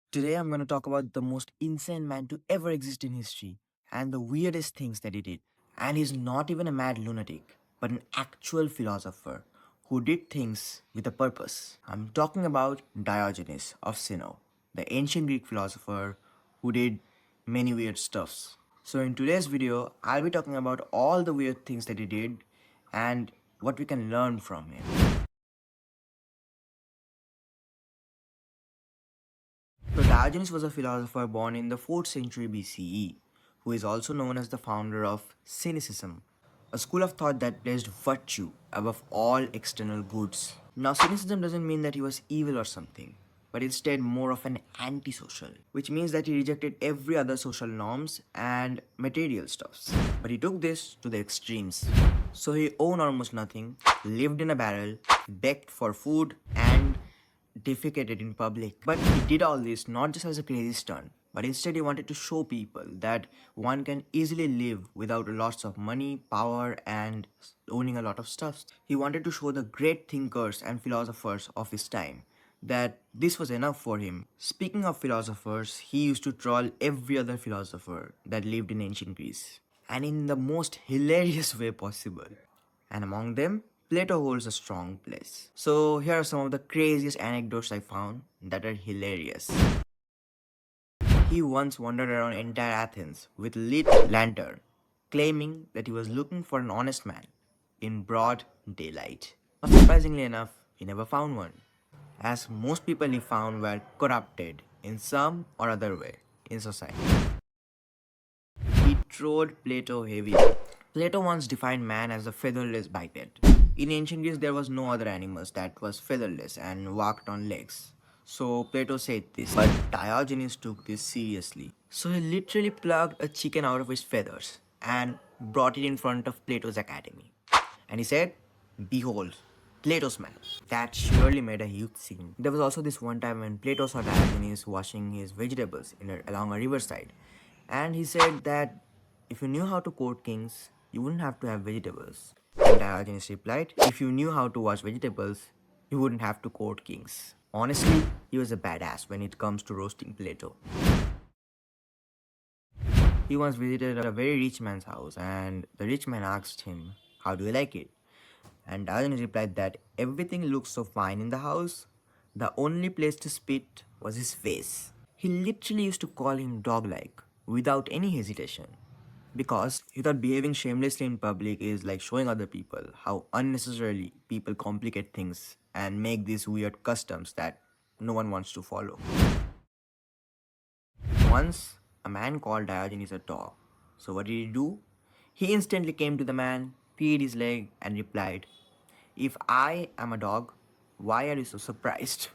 Today I'm going to talk about the most insane man to ever exist in history and the weirdest things that he did. And he's not even a mad lunatic, but an actual philosopher who did things with a purpose. I'm talking about Diogenes of Sino, the ancient Greek philosopher who did many weird stuffs. So in today's video, I'll be talking about all the weird things that he did and what we can learn from him. So Diogenes was a philosopher born in the 4th century BCE, who is also known as the founder of Cynicism, a school of thought that placed virtue above all external goods. Now, Cynicism doesn't mean that he was evil or something, but instead more of an antisocial, which means that he rejected every other social norms and material stuffs. But he took this to the extremes. So he owned almost nothing, lived in a barrel, begged for food, and defecated in public. But he did all this not just as a crazy stunt, but instead he wanted to show people that one can easily live without lots of money, power, and owning a lot of stuff. He wanted to show the great thinkers and philosophers of his time that this was enough for him. Speaking of philosophers, he used to troll every other philosopher that lived in ancient Greece, and in the most hilarious way possible. And among them, Plato holds a strong place. So here are some of the craziest anecdotes I found that are hilarious. He once wandered around entire Athens with lit lantern, claiming that he was looking for an honest man in broad daylight. But surprisingly enough, he never found one, as most people he found were corrupted in some or other way in society. He trolled Plato heavily. Plato once defined man as a featherless biped. In ancient Greece, there was no other animals that was featherless and walked on legs. So Plato said this, but Diogenes took this seriously. So he literally plucked a chicken out of his feathers and brought it in front of Plato's academy. And he said, "Behold, Plato's man." That surely made a huge scene. There was also this one time when Plato saw Diogenes washing his vegetables along a riverside. And he said that if you knew how to court kings, you wouldn't have to have vegetables. And Diogenes replied, if you knew how to wash vegetables, you wouldn't have to court kings. Honestly, he was a badass when it comes to roasting Plato. He once visited a very rich man's house, and the rich man asked him, "How do you like it?" And Diogenes replied that everything looked so fine in the house, the only place to spit was his face. He literally used to call him dog like, without any hesitation. Because he thought behaving shamelessly in public is like showing other people how unnecessarily people complicate things and make these weird customs that no one wants to follow. Once, a man called Diogenes a dog. So what did he do? He instantly came to the man, peed his leg, and replied, "If I am a dog, why are you so surprised?"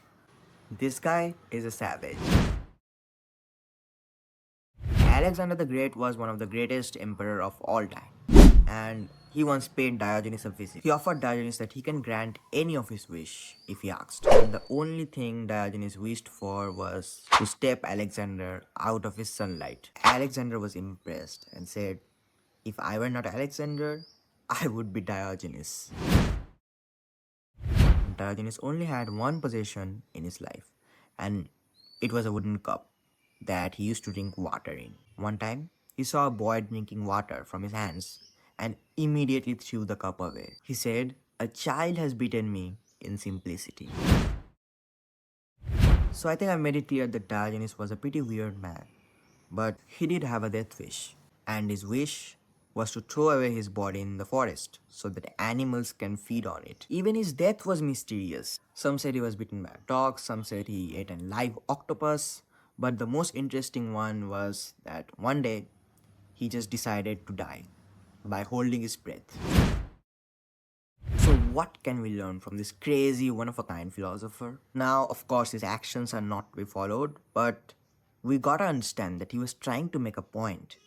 This guy is a savage. Alexander the Great was one of the greatest emperor of all time, and he once paid Diogenes a visit. He offered Diogenes that he can grant any of his wish if he asked. And the only thing Diogenes wished for was to step Alexander out of his sunlight. Alexander was impressed and said, "If I were not Alexander, I would be Diogenes." Diogenes only had one possession in his life, and it was a wooden cup that he used to drink water in. One time, he saw a boy drinking water from his hands and immediately threw the cup away. He said, "A child has beaten me in simplicity." So I think I made it clear that Diogenes was a pretty weird man, but he did have a death wish, and his wish was to throw away his body in the forest so that animals can feed on it. Even his death was mysterious. Some said he was bitten by a dog, some said he ate a live octopus, but the most interesting one was that one day he just decided to die by holding his breath. So what can we learn from this crazy one-of-a-kind philosopher? Now, of course, his actions are not to be followed, but we gotta understand that he was trying to make a point,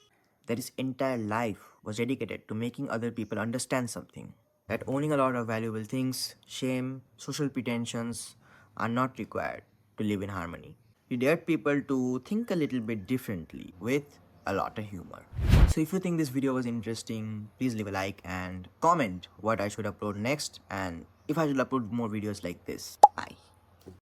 that his entire life was dedicated to making other people understand something. That owning a lot of valuable things, shame, social pretensions are not required to live in harmony. He dared people to think a little bit differently with a lot of humor. So if you think this video was interesting, please leave a like and comment what I should upload next and if I should upload more videos like this. Bye.